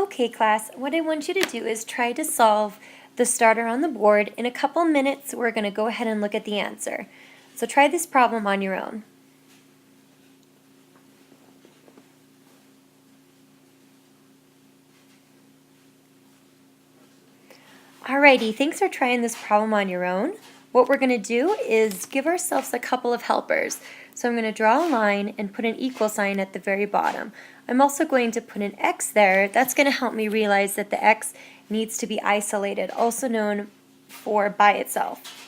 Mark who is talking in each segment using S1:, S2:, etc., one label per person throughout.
S1: Okay, class, what I want you to do is try to solve the starter on the board. In a couple minutes, we're going to go ahead and look at the answer. So try this problem on your own. Alrighty, thanks for trying this problem on your own. What we're going to do is give ourselves a couple of helpers. So I'm going to draw a line and put an equal sign at the very bottom. I'm also going to put an X there. That's going to help me realize that the X needs to be isolated, also known for by itself.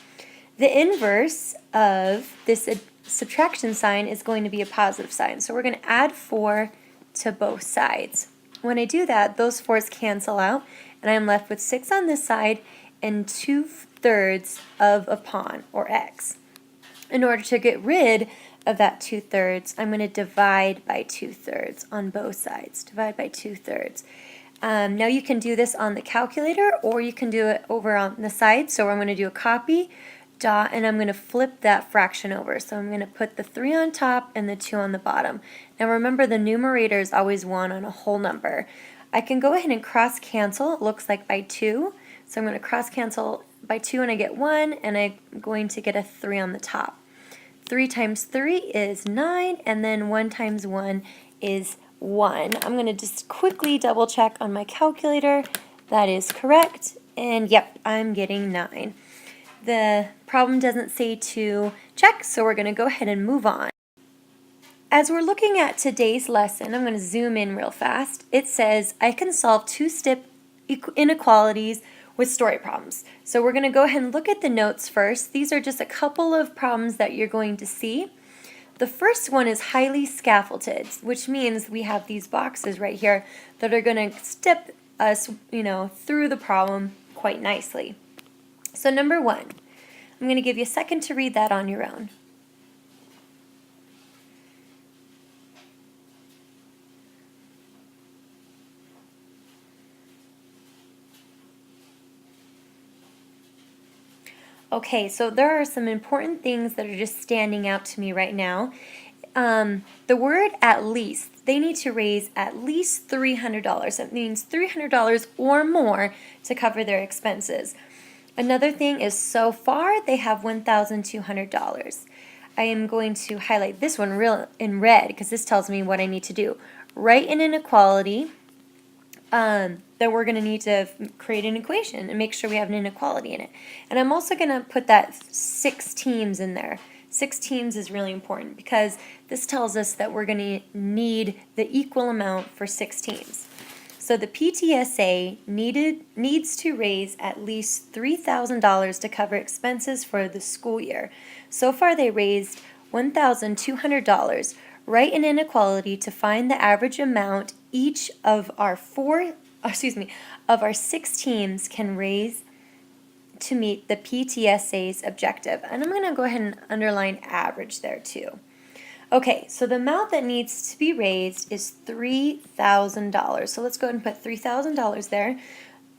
S1: The inverse of this subtraction sign is going to be a positive sign. So we're going to add 4 to both sides. When I do that, those 4's cancel out, and I'm left with 6 on this side and 2/3 of a pawn, or X. In order to get rid of that 2/3, I'm going to divide by 2/3 on both sides. Divide by 2/3. Now you can do this on the calculator, or you can do it over on the side. So I'm going to do a copy, dot, and I'm going to flip that fraction over. So I'm going to put the 3 on top and the 2 on the bottom. Now remember, the numerator is always 1 on a whole number. I can go ahead and cross cancel. It looks like by 2. So I'm going to cross cancel by 2 and I get 1, and I'm going to get a 3 on the top. 3 times 3 is 9, and then 1 times 1 is 1. I'm going to just quickly double check on my calculator. That is correct, and yep, I'm getting 9. The problem doesn't say to check, so we're going to go ahead and move on. As we're looking at today's lesson, I'm going to zoom in real fast. It says I can solve two-step inequalities with story problems. So we're going to go ahead and look at the notes first. These are just a couple of problems that you're going to see. The first one is highly scaffolded, which means we have these boxes right here that are going to step us, through the problem quite nicely. So number 1, I'm going to give you a second to read that on your own. Okay, so there are some important things that are just standing out to me right now. The word at least, they need to raise at least $300. That means $300 or more to cover their expenses. Another thing is, so far they have $1,200. I am going to highlight this one in red because this tells me what I need to do. Write an inequality. Then we're going to need to create an equation and make sure we have an inequality in it. And I'm also going to put that 6 teams in there. 6 teams is really important because this tells us that we're going to need the equal amount for 6 teams. So the PTSA needs to raise at least $3,000 to cover expenses for the school year. So far they raised $1,200. Write an inequality to find the average amount each of our 6 teams can raise to meet the PTSA's objective. And I'm going to go ahead and underline average there too. Okay, so the amount that needs to be raised is $3,000. So let's go ahead and put $3,000 there.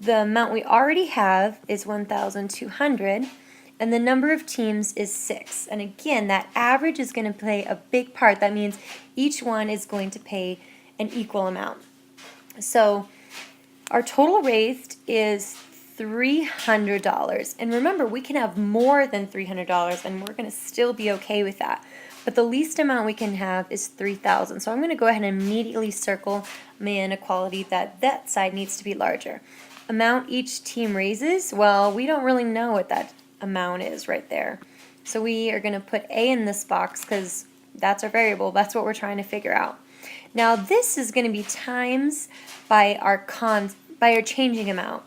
S1: The amount we already have is $1,200. And the number of teams is 6. And again, that average is going to play a big part. That means each one is going to pay an equal amount. So our total raised is $300. And remember, we can have more than $300 and we're going to still be okay with that. But the least amount we can have is $3,000. So I'm going to go ahead and immediately circle my inequality that side needs to be larger. Amount each team raises, well, we don't really know what that amount is right there. So we are going to put A in this box because that's our variable. That's what we're trying to figure out. Now this is going to be times by our changing amount.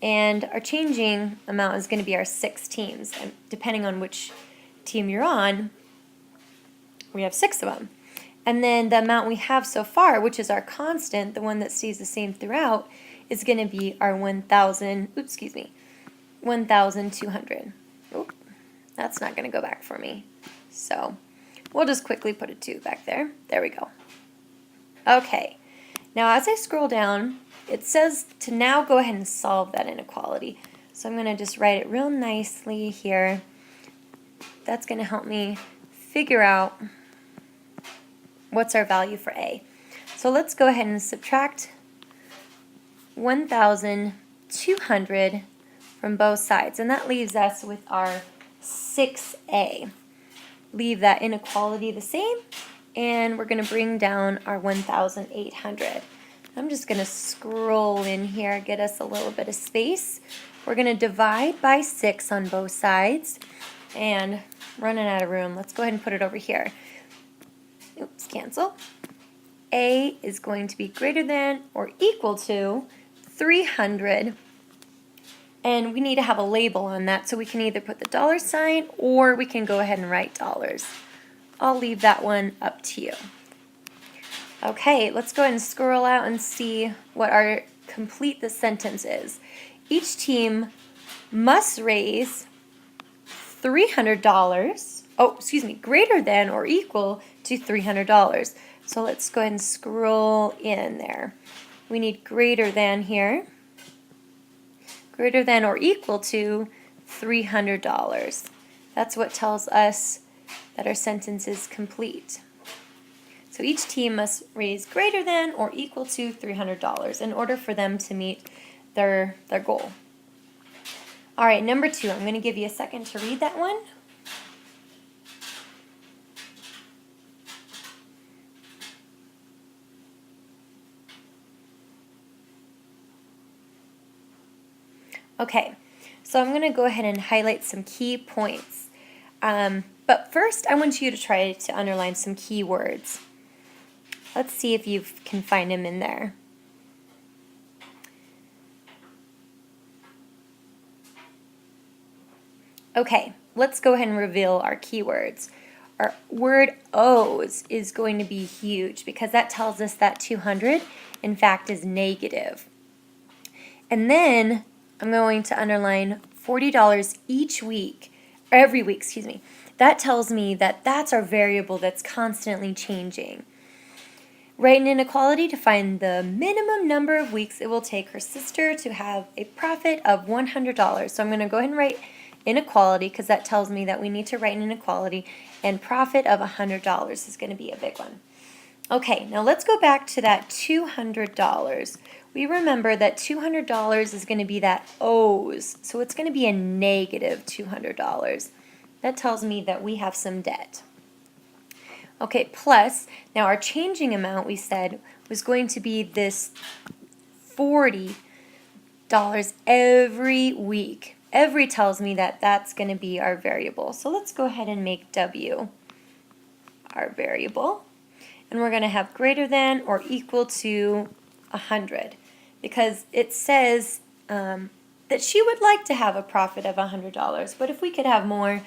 S1: And our changing amount is going to be our 6 teams. And depending on which team you're on, we have 6 of them. And then the amount we have so far, which is our constant, the one that stays the same throughout, is going to be our 1,200. Oop, that's not going to go back for me. So we'll just quickly put a 2 back there. There we go. Okay, now as I scroll down, it says to now go ahead and solve that inequality. So I'm going to just write it real nicely here. That's going to help me figure out what's our value for A. So let's go ahead and subtract 1,200 from both sides, and that leaves us with our 6a. Leave that inequality the same, and we're going to bring down our 1,800. I'm just going to scroll in here, get us a little bit of space. We're going to divide by 6 on both sides, and running out of room, let's go ahead and put it over here. Oops, cancel. A is going to be greater than or equal to 300, and we need to have a label on that, so we can either put the dollar sign or we can go ahead and write dollars. I'll leave that one up to you. Okay, let's go ahead and scroll out and see what our complete the sentence is. Each team must raise $300, greater than or equal to $300. So let's go ahead and scroll in there. We need greater than here. Greater than or equal to $300. That's what tells us that our sentence is complete. So each team must raise greater than or equal to $300 in order for them to meet their goal. All right, number 2, I'm going to give you a second to read that one. Okay, so I'm going to go ahead and highlight some key points. But first, I want you to try to underline some key words. Let's see if you can find them in there. Okay, let's go ahead and reveal our keywords. Our word O's is going to be huge because that tells us that 200, in fact, is negative. And then I'm going to underline $40 every week, excuse me. That tells me that that's our variable that's constantly changing. Write an inequality to find the minimum number of weeks it will take her sister to have a profit of $100. So I'm going to go ahead and write inequality because that tells me that we need to write an inequality, and profit of $100 is going to be a big one. Okay, now let's go back to that $200. We remember that $200 is going to be that O's, so it's going to be a negative $200. That tells me that we have some debt. Okay, plus, now our changing amount, we said, was going to be this $40 every week. Every tells me that that's going to be our variable. So let's go ahead and make W our variable. And we're going to have greater than or equal to 100 because it says that she would like to have a profit of $100, but if we could have more,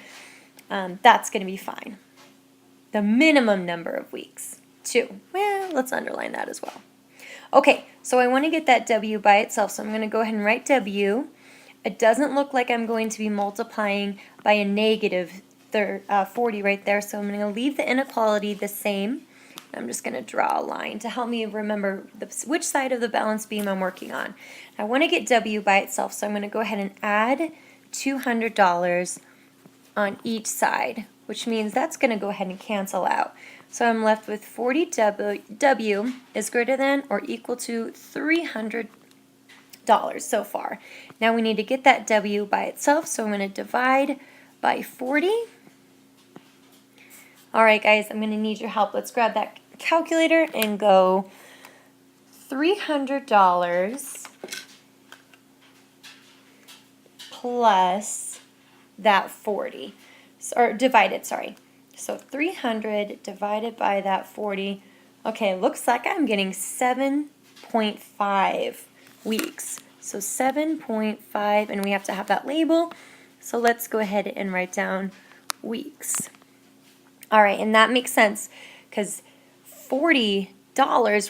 S1: that's going to be fine. The minimum number of weeks, 2. Well, let's underline that as well. Okay, so I want to get that W by itself, so I'm going to go ahead and write W. It doesn't look like I'm going to be multiplying by a negative 40 right there, so I'm going to leave the inequality the same. I'm just going to draw a line to help me remember which side of the balance beam I'm working on. I want to get W by itself, so I'm going to go ahead and add $200 on each side, which means that's going to go ahead and cancel out. So I'm left with 40W is greater than or equal to $300 so far. Now we need to get that W by itself, so I'm going to divide by 40. All right, guys, I'm going to need your help. Let's grab that calculator and go $300 plus that 40, or divided, sorry. So 300 divided by that 40. Okay, looks like I'm getting 7.5 weeks. So 7.5, and we have to have that label. So let's go ahead and write down weeks. All right, and that makes sense because $40,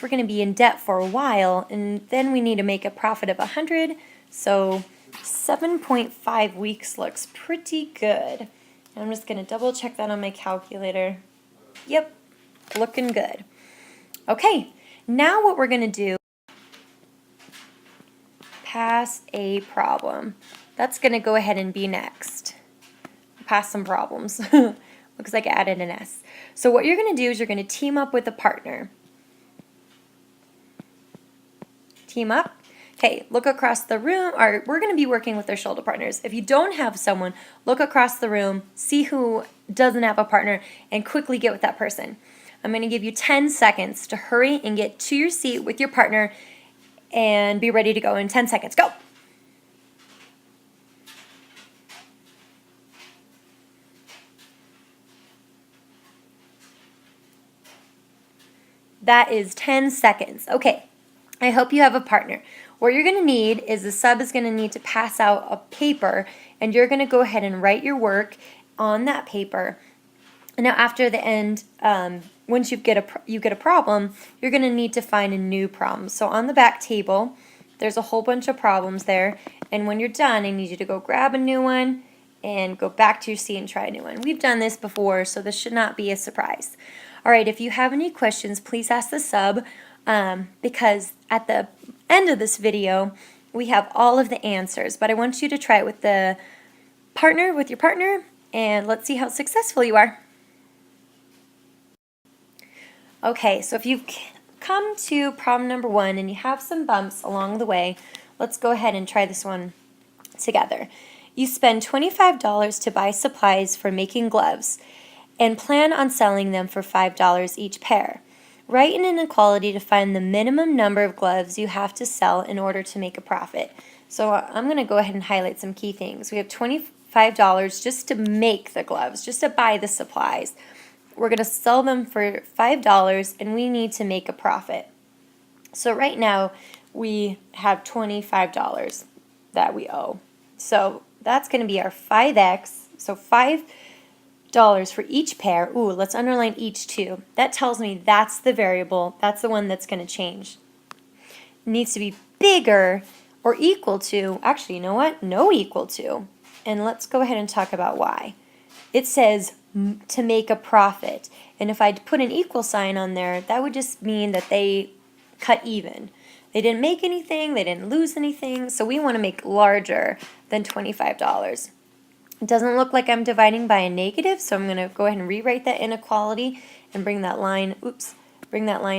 S1: we're going to be in debt for a while, and then we need to make a profit of 100. So 7.5 weeks looks pretty good. I'm just going to double check that on my calculator. Yep, looking good. Okay, now what we're going to do, pass a problem. That's going to go ahead and be next. Pass some problems. Looks like I added an S. So what you're going to do is you're going to team up with a partner. Team up. Okay, look across the room, or we're going to be working with our shoulder partners. If you don't have someone, look across the room, see who doesn't have a partner, and quickly get with that person. I'm going to give you 10 seconds to hurry and get to your seat with your partner and be ready to go in 10 seconds. Go! That is 10 seconds. Okay, I hope you have a partner. What you're going to need is the sub is going to need to pass out a paper, and you're going to go ahead and write your work on that paper. And now after the end, once you get a problem, you're going to need to find a new problem. So on the back table, there's a whole bunch of problems there, and when you're done, I need you to go grab a new one and go back to your seat and try a new one. We've done this before, so this should not be a surprise. All right, if you have any questions, please ask the sub, because at the end of this video, we have all of the answers, but I want you to try it with your partner, and let's see how successful you are. Okay, so if you've come to problem number 1 and you have some bumps along the way, let's go ahead and try this one together. You spend $25 to buy supplies for making gloves and plan on selling them for $5 each pair. Write an inequality to find the minimum number of gloves you have to sell in order to make a profit. So I'm going to go ahead and highlight some key things. We have $25 just to make the gloves, just to buy the supplies. We're going to sell them for $5 and we need to make a profit. So right now we have $25 that we owe. So that's going to be our 5x, so $5 for each pair. Ooh, let's underline each too. That tells me that's the variable, that's the one that's going to change. It needs to be bigger or equal to, actually, you know what? No equal to. And let's go ahead and talk about why. It says to make a profit. And if I put an equal sign on there, that would just mean that they cut even. They didn't make anything, they didn't lose anything, so we want to make larger than $25. It doesn't look like I'm dividing by a negative, so I'm going to go ahead and rewrite that inequality and bring that line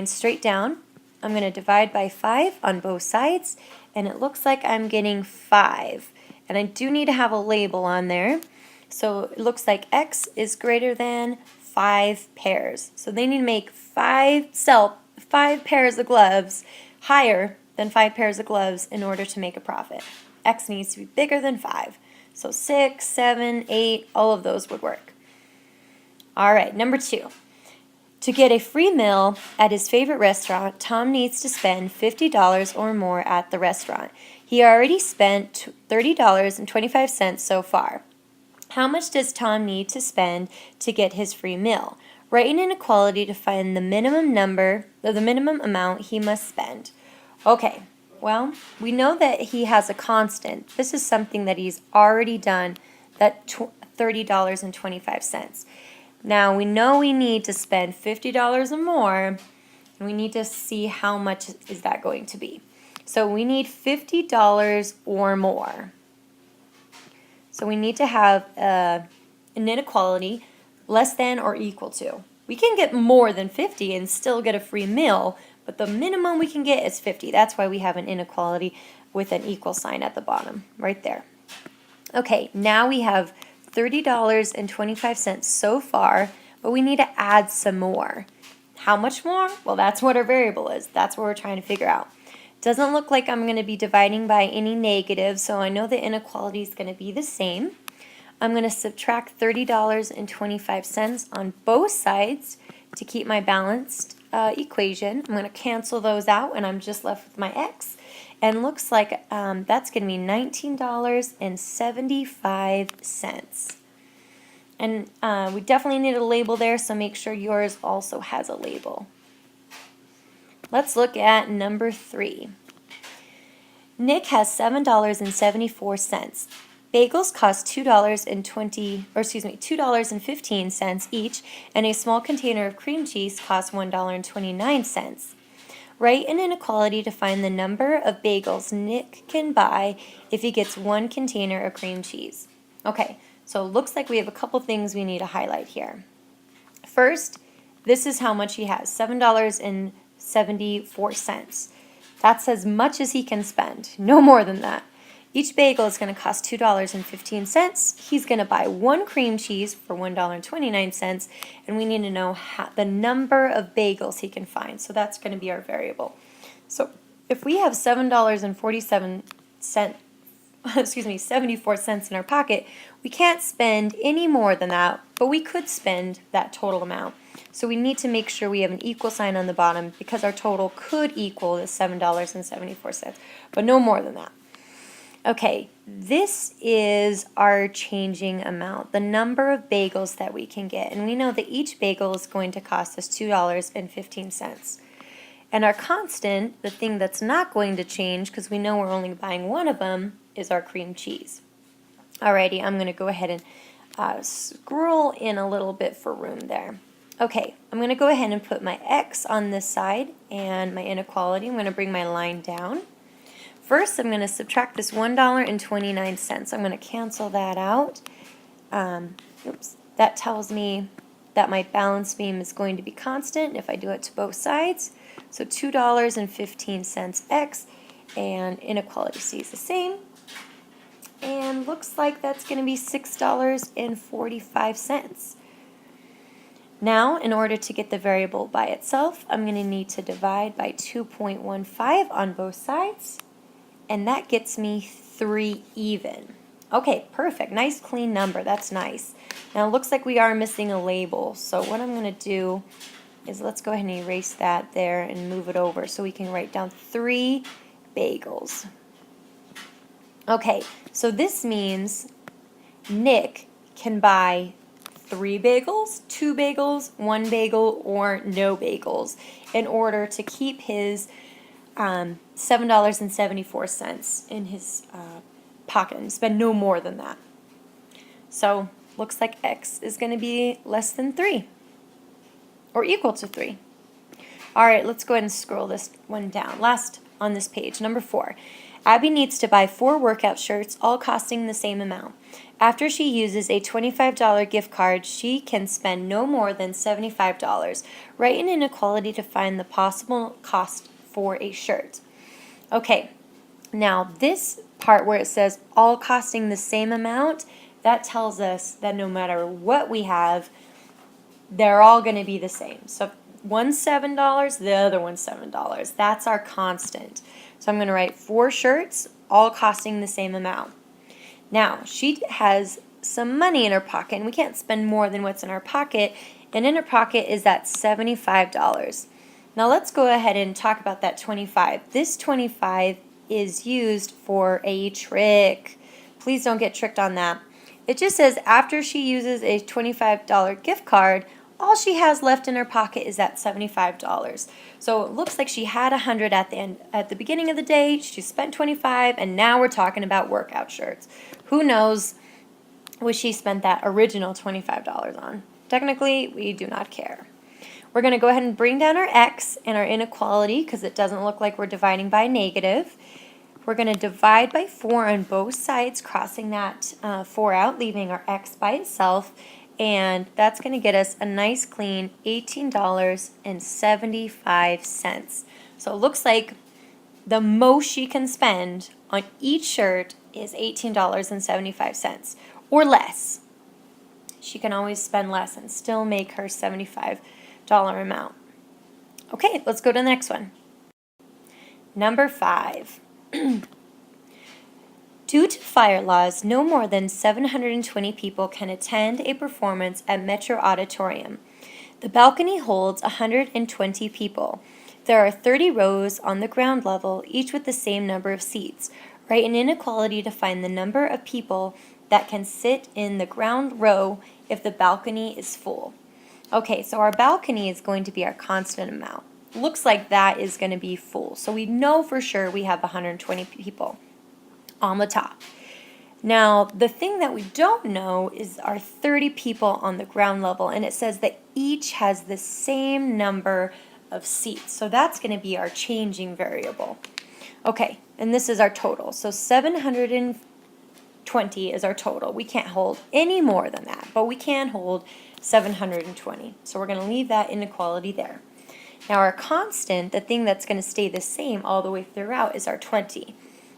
S1: straight down. I'm going to divide by 5 on both sides, and it looks like I'm getting 5. And I do need to have a label on there. So it looks like X is greater than 5 pairs. So they need to make 5 pairs of gloves higher than 5 pairs of gloves in order to make a profit. X needs to be bigger than 5. So 6, 7, 8, all of those would work. All right, number 2. To get a free meal at his favorite restaurant, Tom needs to spend $50 or more at the restaurant. He already spent $30.25 so far. How much does Tom need to spend to get his free meal? Write an inequality to find the minimum amount he must spend. Okay, well, we know that he has a constant. This is something that he's already done, that $30.25. Now, we know we need to spend $50 or more, and we need to see how much is that going to be. So we need $50 or more. So we need to have an inequality less than or equal to. We can get more than 50 and still get a free meal, but the minimum we can get is 50. That's why we have an inequality with an equal sign at the bottom, right there. Okay, now we have $30.25 so far, but we need to add some more. How much more? Well, that's what our variable is. That's what we're trying to figure out. Doesn't look like I'm going to be dividing by any negatives, so I know the inequality is going to be the same. I'm going to subtract $30.25 on both sides to keep my balanced equation. I'm going to cancel those out, and I'm just left with my x. And looks like that's going to be $19.75. And we definitely need a label there, so make sure yours also has a label. Let's look at number 3. Nick has $7.74. Bagels cost $2.15 each, and a small container of cream cheese costs $1.29. Write an inequality to find the number of bagels Nick can buy if he gets 1 container of cream cheese. Okay, so it looks like we have a couple things we need to highlight here. First, this is how much he has, $7.74. That's as much as he can spend, no more than that. Each bagel is going to cost $2.15. He's going to buy one cream cheese for $1.29, and we need to know the number of bagels he can find. So that's going to be our variable. So if we have $7.47, 74 cents in our pocket, we can't spend any more than that, but we could spend that total amount. So we need to make sure we have an equal sign on the bottom because our total could equal the $7.74, but no more than that. Okay, this is our changing amount, the number of bagels that we can get. And we know that each bagel is going to cost us $2.15. And our constant, the thing that's not going to change because we know we're only buying one of them, is our cream cheese. Alrighty, I'm going to go ahead and scroll in a little bit for room there. Okay, I'm going to go ahead and put my X on this side and my inequality. I'm going to bring my line down. First, I'm going to subtract this $1.29. I'm going to cancel that out. That tells me that my balance beam is going to be constant if I do it to both sides. So $2.15 X, and inequality stays the same. And looks like that's going to be $6.45. Now, in order to get the variable by itself, I'm going to need to divide by 2.15 on both sides. And that gets me 3 even. Okay, perfect. Nice clean number. That's nice. Now, it looks like we are missing a label. So what I'm going to do is let's go ahead and erase that there and move it over so we can write down 3 bagels. Okay, so this means Nick can buy 3 bagels, 2 bagels, 1 bagel, or no bagels in order to keep his $7.74 in his pocket and spend no more than that. So looks like X is going to be less than 3 or equal to 3. All right, let's go ahead and scroll this one down. Last on this page, number 4. Abby needs to buy 4 workout shirts, all costing the same amount. After she uses a $25 gift card, she can spend no more than $75. Write an inequality to find the possible cost for a shirt. Okay, now this part where it says all costing the same amount, that tells us that no matter what we have, they're all going to be the same. So one's $7, the other one's $7. That's our constant. So I'm going to write 4 shirts, all costing the same amount. Now, she has some money in her pocket, and we can't spend more than what's in our pocket, and in her pocket is that $75. Now let's go ahead and talk about that 25. This 25 is used for a trick. Please don't get tricked on that. It just says after she uses a $25 gift card, all she has left in her pocket is that $75. So it looks like she had $100 at the beginning of the day. She spent $25, and now we're talking about workout shirts. Who knows what she spent that original $25 on? Technically, we do not care. We're going to go ahead and bring down our X and our inequality because it doesn't look like we're dividing by negative. We're going to divide by 4 on both sides, crossing that 4 out, leaving our X by itself. And that's going to get us a nice clean $18.75. So it looks like the most she can spend on each shirt is $18.75 or less. She can always spend less and still make her $75 amount. Okay, let's go to the next one. Number 5. Due to fire laws, no more than 720 people can attend a performance at Metro Auditorium. The balcony holds 120 people. There are 30 rows on the ground level, each with the same number of seats. Write an inequality to find the number of people that can sit in the ground row if the balcony is full. Okay, so our balcony is going to be our constant amount. Looks like that is going to be full. So we know for sure we have 120 people on the top. Now, the thing that we don't know is our 30 people on the ground level, and it says that each has the same number of seats. So that's going to be our changing variable. Okay, and this is our total. So 720 is our total. We can't hold any more than that, but we can hold 720. So we're going to leave that inequality there. Now our constant, the thing that's going to stay the same all the way throughout, is our 20.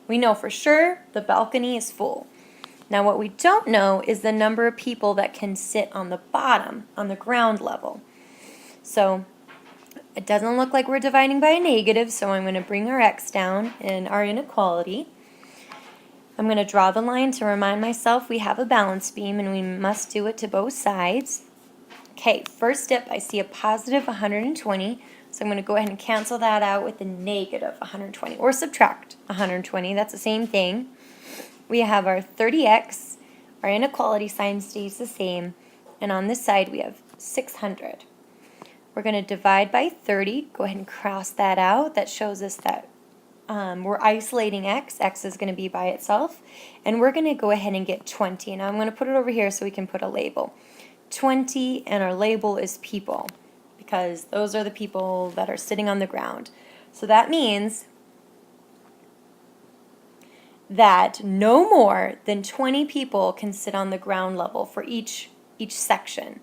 S1: We know for sure the balcony is full. Now what we don't know is the number of people that can sit on the bottom, on the ground level. So it doesn't look like we're dividing by a negative, so I'm going to bring our x down in our inequality. I'm going to draw the line to remind myself we have a balance beam and we must do it to both sides. Okay, first step, I see a positive 120, so I'm going to go ahead and cancel that out with a negative 120, or subtract 120, that's the same thing. We have our 30x, our inequality sign stays the same, and on this side we have 600. We're going to divide by 30, go ahead and cross that out. That shows us that we're isolating x. X is going to be by itself, and we're going to go ahead and get 20. Now I'm going to put it over here so we can put a label. 20, and our label is people, because those are the people that are sitting on the ground. So that means that no more than 20 people can sit on the ground level for each section.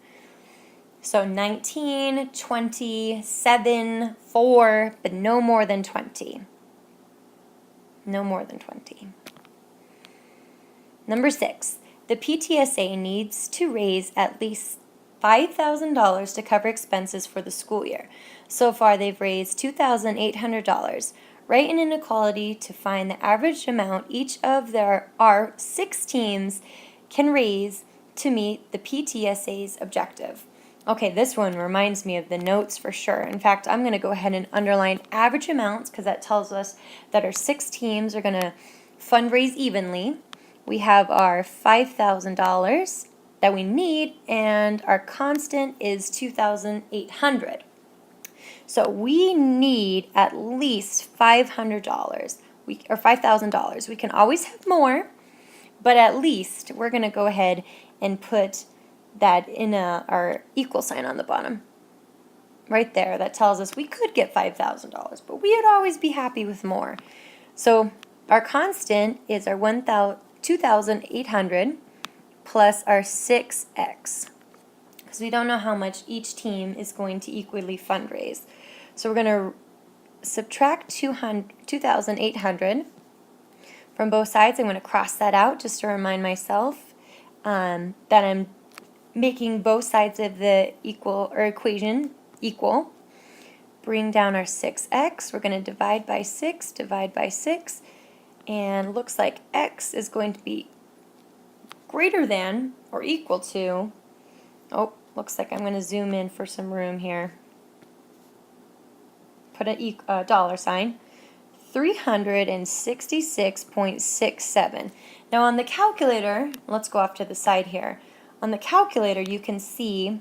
S1: So 19, 20, 7, 4, but no more than 20. No more than 20. Number 6. The PTSA needs to raise at least $5,000 to cover expenses for the school year. So far, they've raised $2,800. Write an inequality to find the average amount each of our 6 teams can raise to meet the PTSA's objective. Okay, this one reminds me of the notes for sure. In fact, I'm going to go ahead and underline average amounts because that tells us that our 6 teams are going to fundraise evenly. We have our $5,000 that we need, and our constant is $2,800. So we need at least $500 or $5,000. We can always have more, but at least we're going to go ahead and put that in our equal sign on the bottom. Right there, that tells us we could get $5,000, but we would always be happy with more. So our constant is our 2,800 plus our 6x, because we don't know how much each team is going to equally fundraise. So we're going to subtract 2,800 from both sides. I'm going to cross that out just to remind myself that I'm making both sides of the equation equal. Bring down our 6x. We're going to divide by 6, and looks like x is going to be greater than or equal to, looks like I'm going to zoom in for some room here. Put a dollar sign, 366.67. Now on the calculator, let's go off to the side here. On the calculator, you can see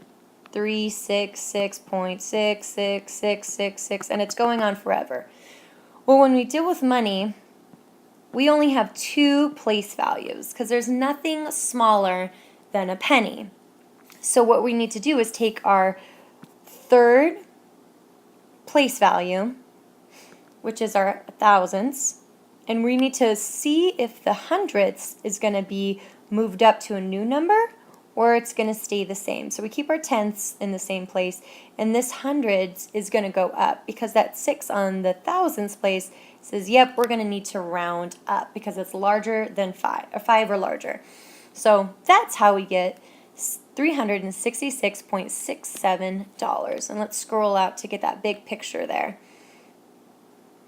S1: 366.66666, and it's going on forever. Well, when we deal with money, we only have 2 place values because there's nothing smaller than a penny. So what we need to do is take our third place value, which is our thousandths, and we need to see if the hundredths is going to be moved up to a new number or it's going to stay the same. So we keep our tenths in the same place, and this hundreds is going to go up because that 6 on the thousandths place says, yep, we're going to need to round up because it's larger than 5, or 5 or larger. So that's how we get $366.67. And let's scroll out to get that big picture there.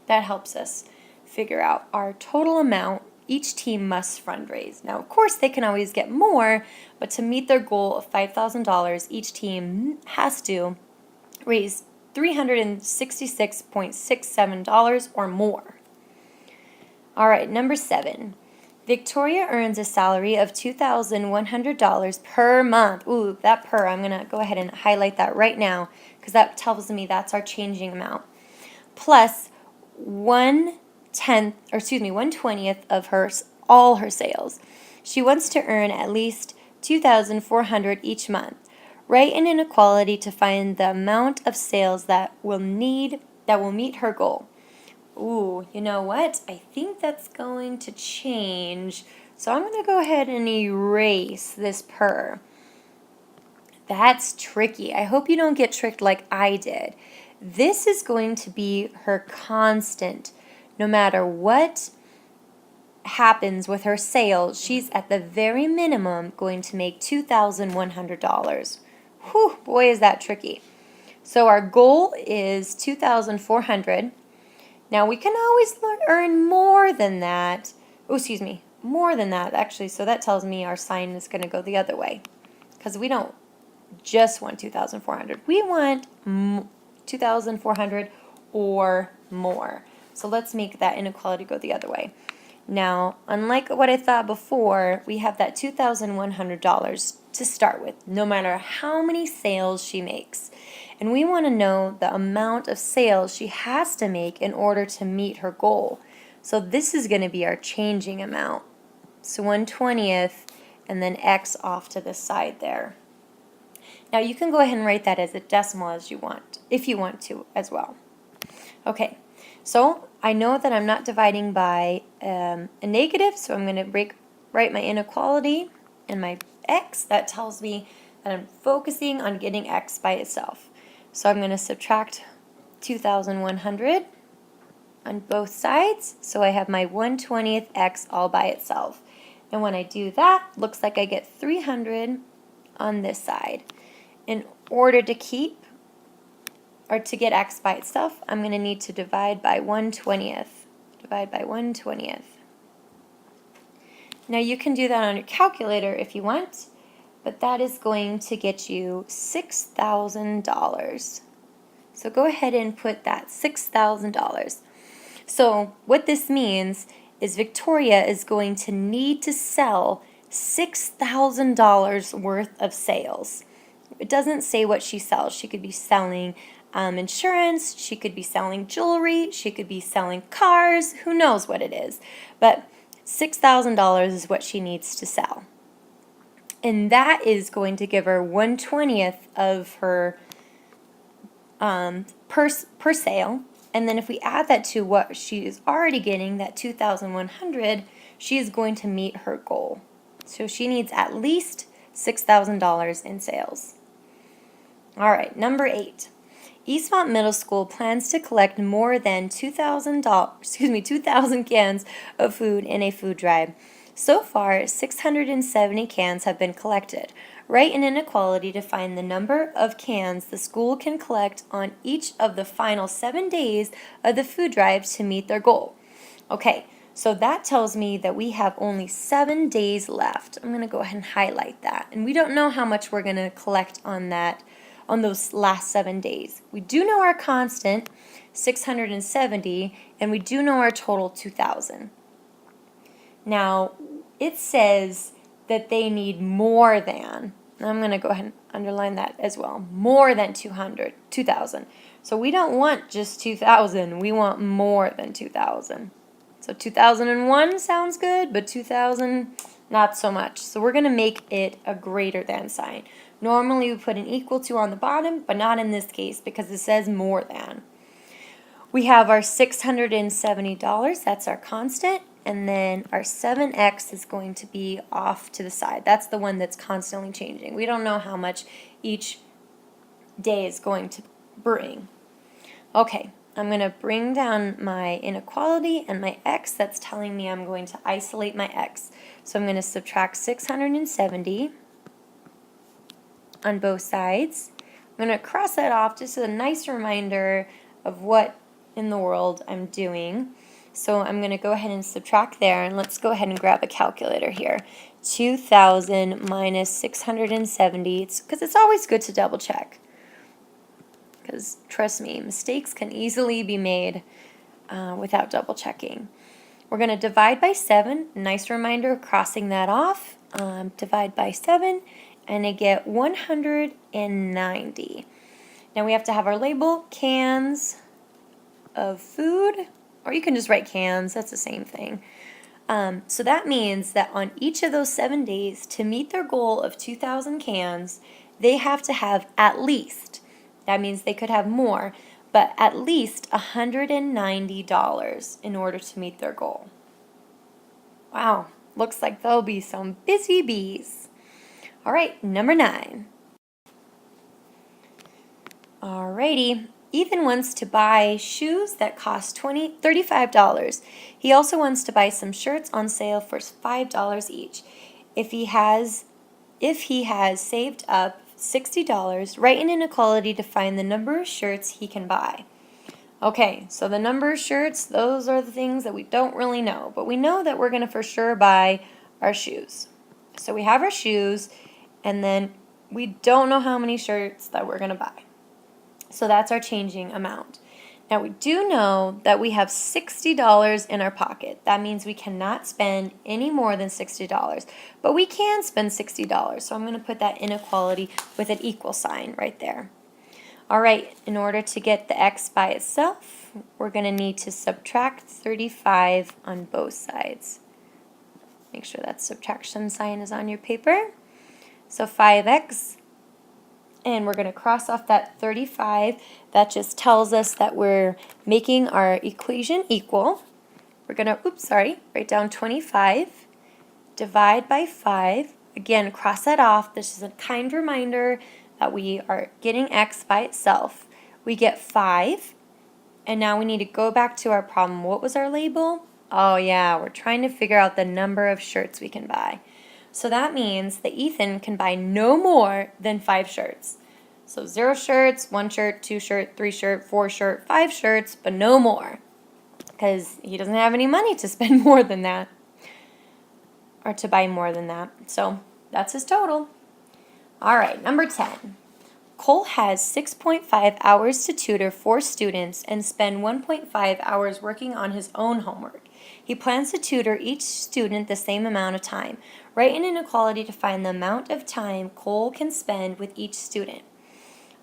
S1: That helps us figure out our total amount each team must fundraise. Now, of course, they can always get more, but to meet their goal of $5,000, each team has to raise $366.67 or more. All right, number 7. Victoria earns a salary of $2,100 per month. Ooh, that per, I'm going to go ahead and highlight that right now because that tells me that's our changing amount. Plus 1/20th of all her sales. She wants to earn at least $2,400 each month. Write an inequality to find the amount of sales that will meet her goal. Ooh, you know what? I think that's going to change. So I'm going to go ahead and erase this per. That's tricky. I hope you don't get tricked like I did. this is going to be her constant. No matter what happens with her sales, she's at the very minimum going to make $2,100. Whew, boy, is that tricky. So our goal is $2,400. Now we can always earn more than that. Oh, excuse me, more than that actually. So that tells me our sign is going to go the other way, because we don't just want 2,400. We want 2,400 or more. So let's make that inequality go the other way. Now, unlike what I thought before, we have that $2,100 to start with, no matter how many sales she makes. And we want to know the amount of sales she has to make in order to meet her goal. So this is going to be our changing amount. So 1/20th and then X off to the side there. Now you can go ahead and write that as a decimal as you want, if you want to as well. Okay, so I know that I'm not dividing by a negative, so I'm going to write my inequality and my X. That tells me that I'm focusing on getting X by itself. So I'm going to subtract 2,100 on both sides, so I have my 1/20th X all by itself. And when I do that, looks like I get 300 on this side. In order to keep, or to get X by itself, I'm going to need to divide by 1/20th. Divide by 1/20th. Now you can do that on your calculator if you want, but that is going to get you $6,000. So go ahead and put that $6,000. So what this means is Victoria is going to need to sell $6,000 worth of sales. It doesn't say what she sells. She could be selling insurance, she could be selling jewelry, she could be selling cars, who knows what it is. But $6,000 is what she needs to sell. And that is going to give her 1/20th of her per sale. And then if we add that to what she is already getting, that 2,100, she is going to meet her goal. So she needs at least $6,000 in sales. All right, number 8. Eastmont Middle School plans to collect more than 2,000 cans of food in a food drive. So far, 670 cans have been collected. Write an inequality to find the number of cans the school can collect on each of the final 7 days of the food drive to meet their goal. Okay, so that tells me that we have only 7 days left. I'm going to go ahead and highlight that. And we don't know how much we're going to collect on those last 7 days. We do know our constant, 670, and we do know our total, 2,000. Now, it says that they need more than, and I'm going to go ahead and underline that as well, more than 2,000. So we don't want just 2,000, we want more than 2,000. So 2001 sounds good, but 2,000, not so much. So we're going to make it a greater than sign. Normally we put an equal to on the bottom, but not in this case because it says more than. We have our $670, that's our constant, and then our 7x is going to be off to the side. That's the one that's constantly changing. We don't know how much each day is going to bring. Okay, I'm going to bring down my inequality and my x. That's telling me I'm going to isolate my x. So I'm going to subtract 670 on both sides. I'm going to cross that off just as a nice reminder of what in the world I'm doing. So I'm going to go ahead and subtract there, and let's go ahead and grab a calculator here. 2,000 minus 670, because it's always good to double check. Because trust me, mistakes can easily be made without double checking. We're going to divide by 7. Nice reminder, crossing that off. Divide by 7, and I get 190. Now we have to have our label, cans of food, or you can just write cans, that's the same thing. So that means that on each of those 7 days, to meet their goal of 2,000 cans, they have to have at least, that means they could have more, but at least $190 in order to meet their goal. Wow, looks like there'll be some busy bees. All right, number 9. Alrighty, Ethan wants to buy shoes that cost $35. He also wants to buy some shirts on sale for $5 each. If he has saved up $60, write an inequality to find the number of shirts he can buy. Okay, so the number of shirts, those are the things that we don't really know, but we know that we're going to for sure buy our shoes. So we have our shoes, and then we don't know how many shirts that we're going to buy. So that's our changing amount. Now we do know that we have $60 in our pocket. That means we cannot spend any more than $60, but we can spend $60. So I'm going to put that inequality with an equal sign right there. All right, in order to get the x by itself, we're going to need to subtract 35 on both sides. Make sure that subtraction sign is on your paper. So 5x, and we're going to cross off that 35. That just tells us that we're making our equation equal. We're going to, write down 25, divide by 5. Again, cross that off. This is a kind reminder that we are getting x by itself. We get 5, and now we need to go back to our problem. What was our label? Oh yeah, we're trying to figure out the number of shirts we can buy. So that means that Ethan can buy no more than 5 shirts. So 0 shirts, 1 shirt, 2 shirt, 3 shirt, 4 shirt, 5 shirts, but no more, because he doesn't have any money to spend more than that, or to buy more than that. So that's his total. All right, number 10. Cole has 6.5 hours to tutor 4 students and spend 1.5 hours working on his own homework. He plans to tutor each student the same amount of time. Write an inequality to find the amount of time Cole can spend with each student.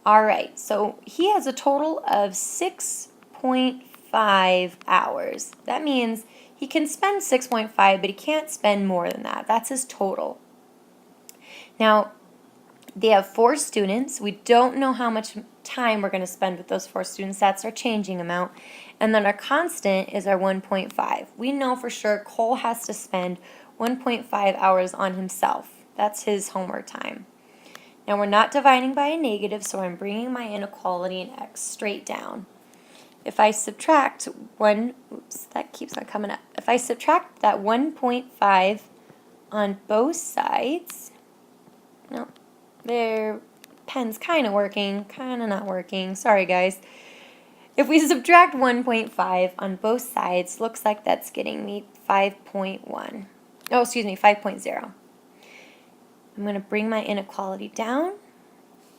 S1: All right, so he has a total of 6.5 hours. That means he can spend 6.5, but he can't spend more than that. That's his total. Now, they have 4 students. We don't know how much time we're going to spend with those 4 students. That's our changing amount. And then our constant is our 1.5. We know for sure Cole has to spend 1.5 hours on himself. That's his homework time. Now we're not dividing by a negative, so I'm bringing my inequality in x straight down. If I subtract that keeps on coming up. If I subtract that 1.5 on both sides, no, their pen's kind of working, kind of not working. Sorry, guys. If we subtract 1.5 on both sides, looks like that's getting me 5.1. Oh, excuse me, 5.0. I'm going to bring my inequality down,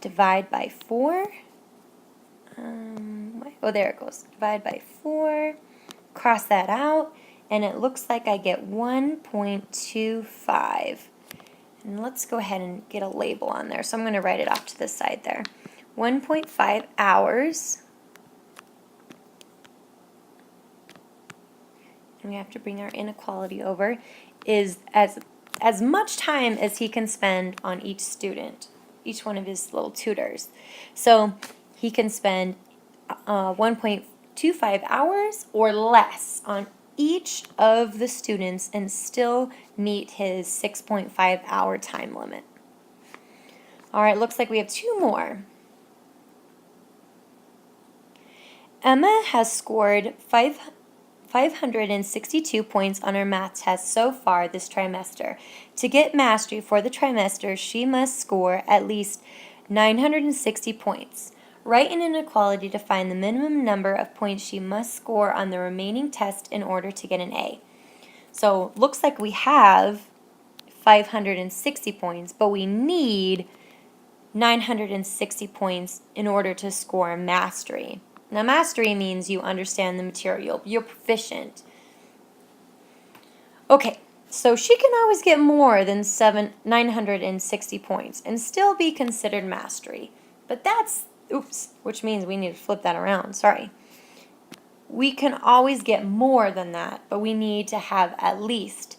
S1: divide by 4. There it goes. Divide by 4, cross that out, and it looks like I get 1.25. And let's go ahead and get a label on there. So I'm going to write it off to the side there. 1.5 hours. And we have to bring our inequality over, is as much time as he can spend on each student, each one of his little tutors. So he can spend 1.25 hours or less on each of the students and still meet his 6.5 hour time limit. All right, looks like we have 2 more. Emma has scored 562 points on her math test so far this trimester. To get mastery for the trimester, she must score at least 960 points. Write an inequality to find the minimum number of points she must score on the remaining test in order to get an A. So looks like we have 560 points, but we need 960 points in order to score mastery. Now, mastery means you understand the material. You're proficient. Okay, so she can always get more than 960 points and still be considered mastery. But that's, which means we need to flip that around. Sorry. We can always get more than that, but we need to have at least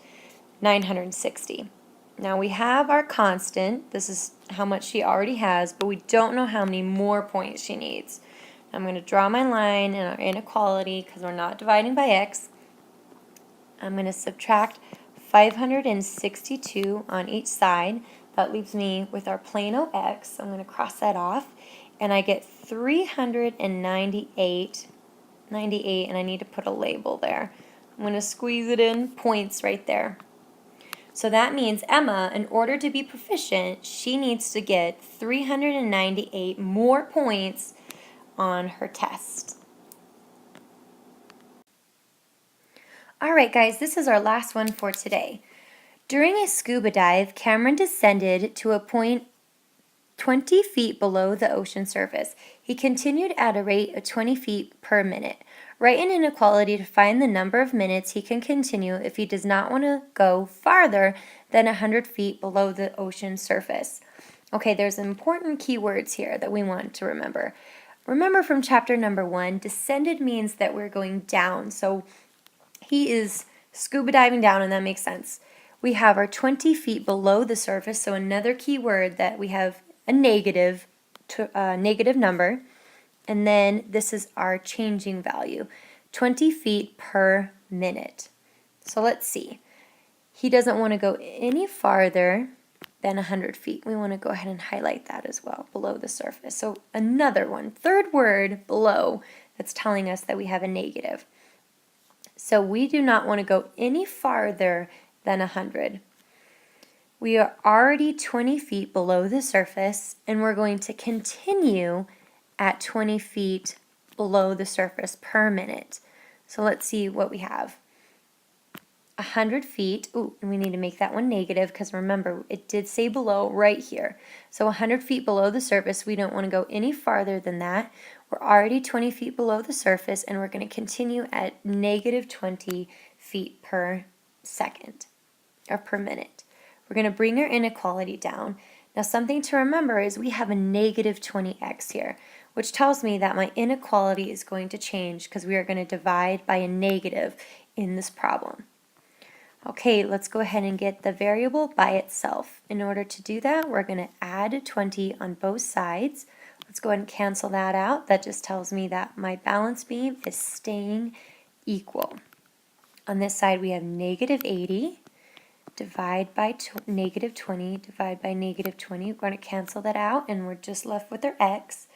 S1: 960. Now, we have our constant. This is how much she already has, but we don't know how many more points she needs. I'm going to draw my line in our inequality because we're not dividing by x. I'm going to subtract 562 on each side. That leaves me with our plano x. I'm going to cross that off. and I get 398, and I need to put a label there. I'm going to squeeze it in, points right there. So that means Emma, in order to be proficient, she needs to get 398 more points on her test. All right, guys, this is our last one for today. During a scuba dive, Cameron descended to a point 20 feet below the ocean surface. He continued at a rate of 20 feet per minute. Write an inequality to find the number of minutes he can continue if he does not want to go farther than 100 feet below the ocean surface. Okay, there's important keywords here that we want to remember. Remember from chapter number 1, descended means that we're going down. So he is scuba diving down, and that makes sense. We have our 20 feet below the surface, so another key word that we have a negative number, and then this is our changing value, 20 feet per minute. So let's see. He doesn't want to go any farther than 100 feet. We want to go ahead and highlight that as well, below the surface. So another one, third word below, that's telling us that we have a negative. So we do not want to go any farther than 100. We are already 20 feet below the surface, and we're going to continue at 20 feet below the surface per minute. So let's see what we have. 100 feet, ooh, and we need to make that one negative because remember, it did say below right here. So 100 feet below the surface, we don't want to go any farther than that. We're already 20 feet below the surface, and we're going to continue at negative 20 feet per second, or per minute. We're going to bring our inequality down. Now something to remember is we have a negative 20x here, which tells me that my inequality is going to change because we are going to divide by a negative in this problem. Okay, let's go ahead and get the variable by itself. In order to do that, we're going to add 20 on both sides. Let's go ahead and cancel that out. That just tells me that my balance beam is staying equal. On this side, we have negative 80. Divide by negative 20, divide by negative 20. We're going to cancel that out, and we're just left with our x.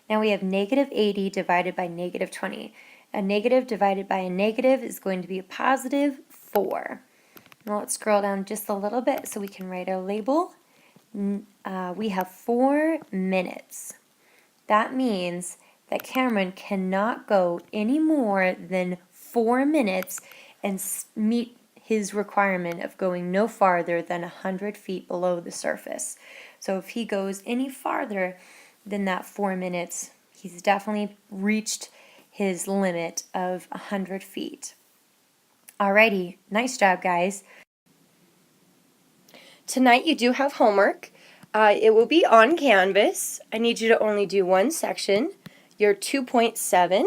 S1: Now we have negative 80 divided by negative 20. A negative divided by a negative is going to be a positive 4. Now let's scroll down just a little bit so we can write our label. We have 4 minutes. That means that Cameron cannot go any more than 4 minutes and meet his requirement of going no farther than 100 feet below the surface. So if he goes any farther than that 4 minutes, he's definitely reached his limit of 100 feet. Alrighty, nice job, guys. Tonight you do have homework. It will be on Canvas. I need you to only do one section. You're 2.7.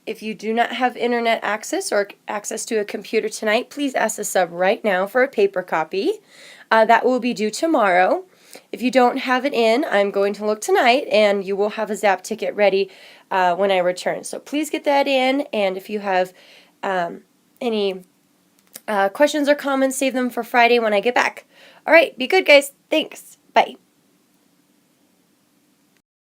S1: If you do not have internet access or access to a computer tonight, please ask the sub right now for a paper copy. That will be due tomorrow. If you don't have it in, I'm going to look tonight, and you will have a Zap ticket ready when I return. So please get that in, and if you have any questions or comments, save them for Friday when I get back. All right, be good, guys. Thanks. Bye.